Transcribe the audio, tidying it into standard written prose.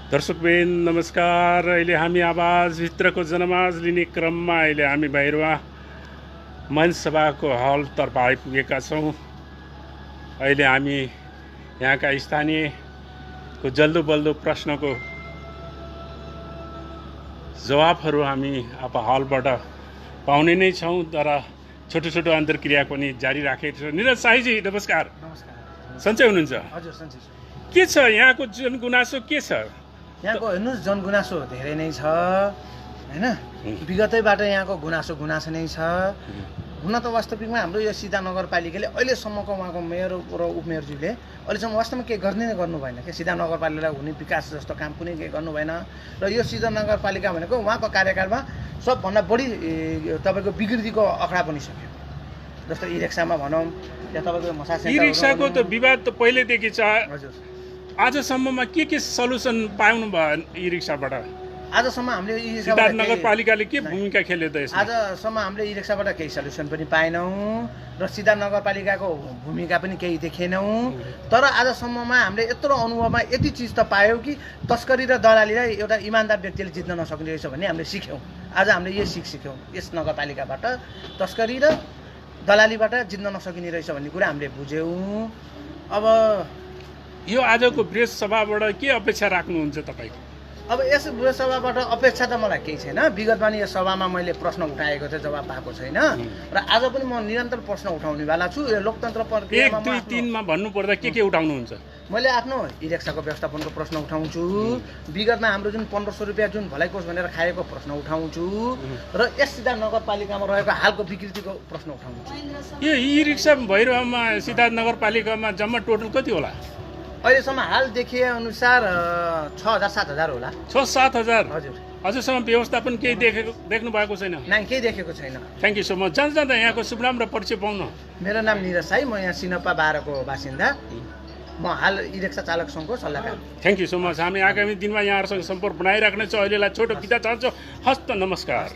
दर्शकबिन नमस्कार। अहिले हामी आवाजभित्रको जनमाज लिने क्रममा अहिले हामी भैरवा मनसभाको हलतर्फ आइपुगेका छौँ। अहिले हामी यहाँका स्थानीयको जल्दो बल्दो प्रश्नको जवाफहरू हामी अब हलबाट पाउने नै छौँ, तर छोटो छोटो अन्तर्क्रिया पनि जारी राखेको छ। निरज शाहीजी नमस्कार। नमस्कार। सन्चै हुनुहुन्छ? हजुर सन्चै छु। के छ यहाँको जनगुनासो के छ? यहाँको हेर्नुहोस् जनगुनासो धेरै नै छ हैन। विगतैबाट यहाँको गुनासो नै छ। हुन त वास्तविकमा हाम्रो यो सिधा नगरपालिकाले अहिलेसम्मको उहाँको मेयर र उपमेयरज्यूले अहिलेसम्म वास्तवमा केही गर्नु भएन क्या। सिधा नगरपालिकालाई हुने विकास जस्तो काम कुनै केही गर्नु भएन। र यो सिधा नगरपालिका भनेको उहाँको कार्यकालमा सबभन्दा बढी तपाईँको विकृतिको अखडा बनिसक्यो। जस्तो ई रिक्सामा भनौँ या तपाईँको मसा ई रिक्साको त विवाद त पहिलेदेखि छ। हजुर। आजसम्ममा के सल्युसन पाउनु भयो ई रिक्साबाट? आजसम्म हामीले ई सिद्धार्थ नगरपालिकाले के भूमिका खेल्यो त यसमा? आजसम्म हामीले ई रिक्साबाट केही सल्युसन पनि पाएनौँ र सिद्धार्थ नगरपालिकाको भूमिका पनि केही देखेनौँ। तर आजसम्ममा हामीले यत्रो अनुभवमा यति चिज त पायौँ कि तस्करी र दलालीलाई एउटा इमान्दार व्यक्तिले जित्न नसक्ने रहेछ भन्ने हामीले सिक्यौँ। आज हामीले यो सिक्यौँ यस नगरपालिकाबाट तस्करी र दलालीबाट जित्न नसकिने रहेछ भन्ने कुरा हामीले बुझ्यौँ। अब यो आजको प्रेस सभाबाट के अपेक्षा राख्नुहुन्छ तपाईँको? अब यस सभाबाट अपेक्षा त मलाई केही छैन। विगतमा नि यस सभामा मैले प्रश्न उठाएको थिएँ, जवाब पाएको छैन र आज पनि म निरन्तर प्रश्न उठाउनेवाला छु। यो लोकतन्त्र प्रक्रियामा 1, 2, 3 मा भन्नुपर्दा के उठाउनुहुन्छ? मैले आफ्नो ई रिक्साको व्यवस्थापनको प्रश्न उठाउँछु। विगतमा हाम्रो जुन 1500 रुपियाँ जुन भलाइकोष भनेर खाएको प्रश्न उठाउँछु र यस सिधा नगरपालिकामा रहेको हालको विकृतिको प्रश्न उठाउँछु। यो ई रिक्सा भैरवामा सिद्धार्थ नगरपालिकामा जम्मा टोटल कति होला? अहिलेसम्म हाल देखिए अनुसार 6000 7000 होला। 6-7 हजार। हजुर। अझसम्म व्यवस्थापन केही देख्नु भएको छैन? नै केही देखेको छैन। Thank you so much. जाँदा यहाँको शुभ नाम र परिचय पाउन। मेरो नाम निरज साई, म यहाँ सिनप्पा 12 को बासिन्दा। म हाल ई रिक्सा चालक सङ्घको सल्लाहकार। Thank you so much. हामी आगामी दिनमा यहाँहरूसँग सम्पर्क बनाइराख्नेछौँ। अहिलेलाई छोटो बिदा चाहन्छौँ। हस्त नमस्कार।